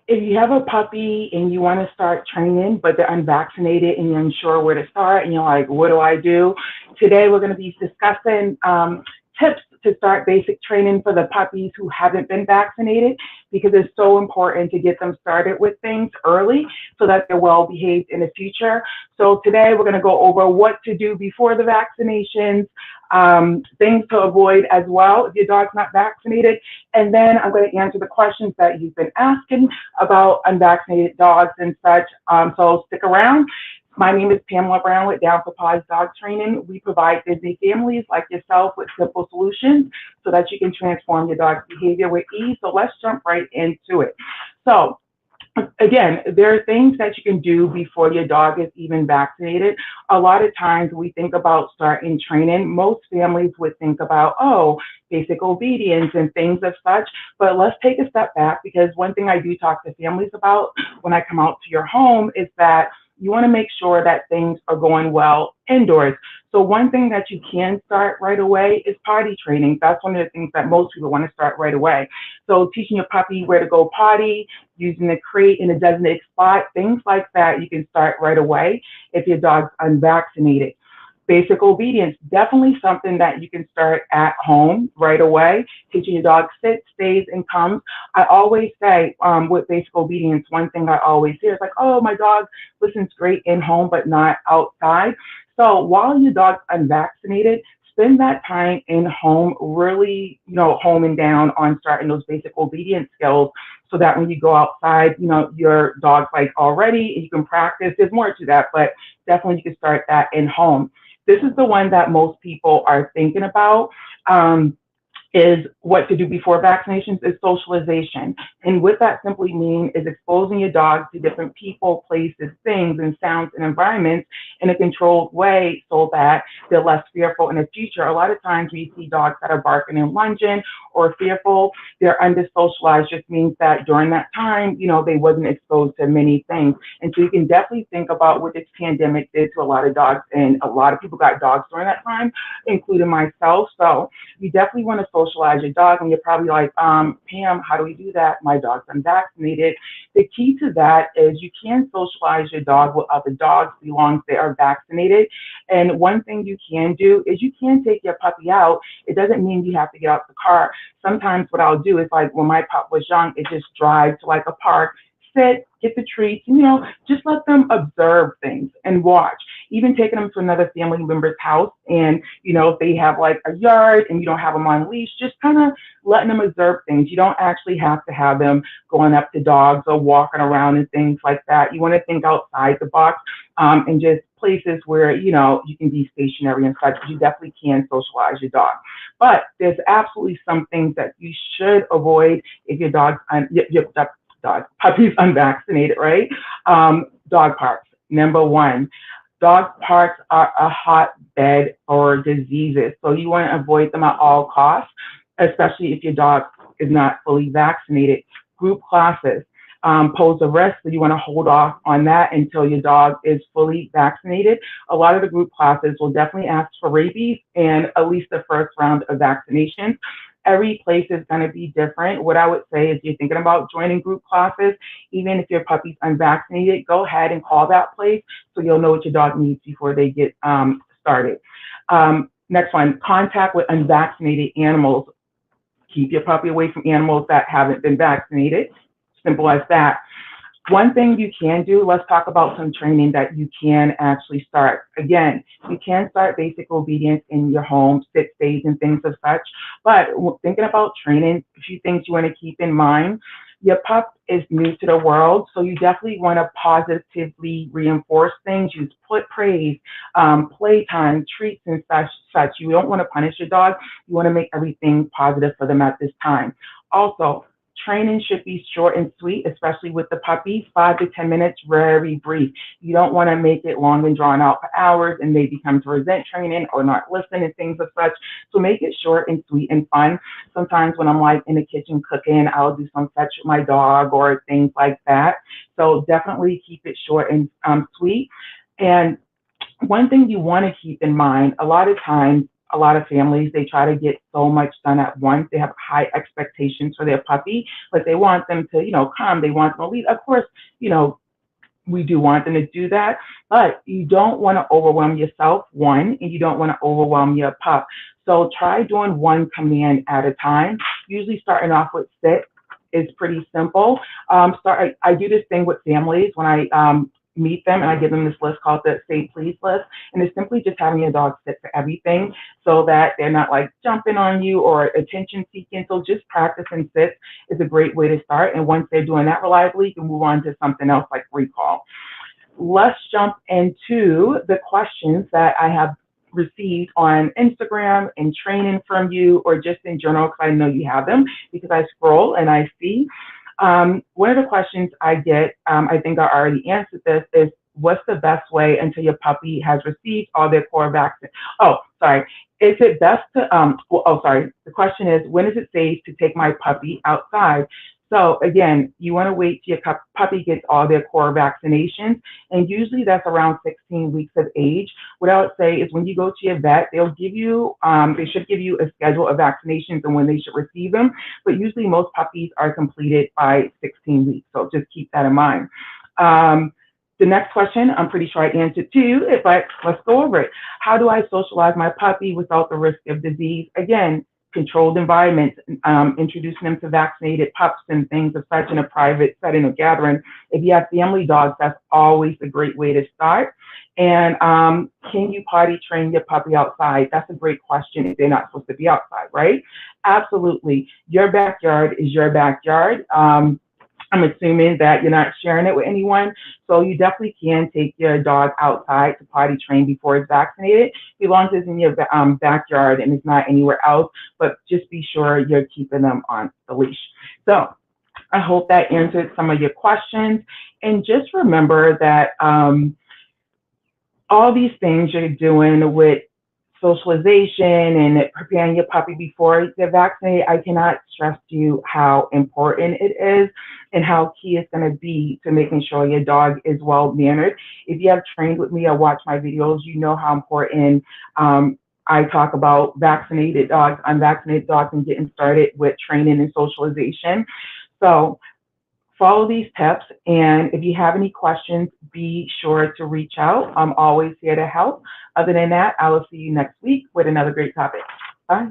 if you have a puppy and you want to start training, but they're unvaccinated and you're unsure where to start, and you're like, what do I do? Today, we're going to be discussing tips to start basic training for the puppies who haven't been vaccinated, because it's so important to get them started with things early so that they're well behaved in the future. So today, we're going to go over what to do before the vaccinations, things to avoid as well if your dog's not vaccinated. And then I'm going to answer the questions that you've been asking about unvaccinated dogs and such. So stick around. My name is Pamela Brown with Down for Paws Dog Training. We provide busy families like yourself with simple solutions so that you can transform your dog's behavior with ease. So let's jump right into it. So again, there are things that you can do before your dog is even vaccinated. A lot of times we think about starting training. Most families would think about, oh, basic obedience and things of such. But let's take a step back, because one thing I do talk to families about when I come out to your home is that you want to make sure that things are going well indoors. So one thing that you can start right away is potty training. That's one of the things that most people want to start right away. So teaching your puppy where to go potty, using the crate in a designated spot, things like that, you can start right away if your dog's unvaccinated. Basic obedience, definitely something that you can start at home right away, teaching your dog sits, stays, and comes. I always say with basic obedience, one thing I always hear is like, oh, my dog listens great in home, but not outside. So while your dog's unvaccinated, spend that time in home, really, homing down on starting those basic obedience skills so that when you go outside, your dog's like already, and you can practice. There's more to that, but definitely you can start that in home. This is the one that most people are thinking about. Is what to do before vaccinations is socialization. And what that simply means is exposing your dog to different people, places, things, and sounds and environments in a controlled way so that they're less fearful in the future. A lot of times we see dogs that are barking and lunging or fearful, they're under-socialized, just means that during that time, they wasn't exposed to many things. And so you can definitely think about what this pandemic did to a lot of dogs, and a lot of people got dogs during that time, including myself. So you definitely want to socialize your dog, and you're probably like, Pam, how do we do that? My dog's unvaccinated. The key to that is you can socialize your dog with other dogs as long as they are vaccinated. And one thing you can do is you can take your puppy out. It doesn't mean you have to get out the car. Sometimes what I'll do is, like when my pup was young, it just drive to like a park, sit, get the treats, just let them observe things and watch. Even taking them to another family member's house, and if they have like a yard and you don't have them on leash, just kind of letting them observe things. You don't actually have to have them going up to dogs or walking around and things like that. You want to think outside the box, and just places where you can be stationary and such. But you definitely can socialize your dog. But there's absolutely some things that you should avoid if your puppy's unvaccinated, right? Dog parks. Number one, dog parks are a hotbed for diseases. So you want to avoid them at all costs, especially if your dog is not fully vaccinated. Group classes pose a risk, so you want to hold off on that until your dog is fully vaccinated. A lot of the group classes will definitely ask for rabies and at least the first round of vaccinations. Every place is going to be different. What I would say is, you're thinking about joining group classes, even if your puppy's unvaccinated, go ahead and call that place so you'll know what your dog needs before they get started. Next one, contact with unvaccinated animals. Keep your puppy away from animals that haven't been vaccinated. Simple as that. One thing you can do, let's talk about some training that you can actually start. Again, you can start basic obedience in your home, sit, stays, and things of such. But thinking about training, a few things you want to keep in mind. Your pup is new to the world, so you definitely want to positively reinforce things. Use praise, playtime, treats, and such. You don't want to punish your dog. You want to make everything positive for them at this time. Also, training should be short and sweet, especially with the puppies, 5 to 10 minutes, very brief. You don't want to make it long and drawn out for hours and they become to resent training or not listen and things of such. So make it short and sweet and fun. Sometimes when I'm like in the kitchen cooking, I'll do some fetch with my dog or things like that. So definitely keep it short and sweet. And one thing you want to keep in mind, a lot of times a lot of families, they try to get so much done at once. They have high expectations for their puppy, but they want them to, come. They want them to lead. Of course, we do want them to do that, but you don't want to overwhelm yourself, one, and you don't want to overwhelm your pup. So try doing one command at a time. Usually starting off with sit is pretty simple. I do this thing with families when I meet them, and I give them this list called the Say Please list, and it's simply just having your dog sit for everything so that they're not like jumping on you or attention seeking. So just practice and sit is a great way to start, and once they're doing that reliably, you can move on to something else like recall. Let's jump into the questions that I have received on Instagram and training from you, or just in general, because I know you have them because I scroll and I see. One of the questions I get, I think I already answered this, is what's the best way until your puppy has received all their core vaccine? Oh, sorry. Is it best to, the question is, when is it safe to take my puppy outside? So again, you want to wait till your puppy gets all their core vaccinations, and usually that's around 16 weeks of age. What I would say is when you go to your vet, they'll give you, they should give you a schedule of vaccinations and when they should receive them, but usually most puppies are completed by 16 weeks, so just keep that in mind. The next question, I'm pretty sure I answered too, but let's go over it. How do I socialize my puppy without the risk of disease? Again, controlled environments, introducing them to vaccinated pups and things of such in a private setting or gathering. If you have family dogs, that's always a great way to start. And can you potty train your puppy outside? That's a great question if they're not supposed to be outside, right? Absolutely. Your backyard is your backyard. I'm assuming that you're not sharing it with anyone, so you definitely can take your dog outside to potty train before it's vaccinated, as long as it's in your backyard and it's not anywhere else, but just be sure you're keeping them on the leash. So I hope that answered some of your questions, and just remember that all these things you're doing with socialization and preparing your puppy before they're vaccinated, I cannot stress to you how important it is and how key it's going to be to making sure your dog is well mannered. If you have trained with me or watched my videos, you know how important I talk about vaccinated dogs, unvaccinated dogs, and getting started with training and socialization. So follow these tips, and if you have any questions, be sure to reach out. I'm always here to help. Other than that, I will see you next week with another great topic. Bye.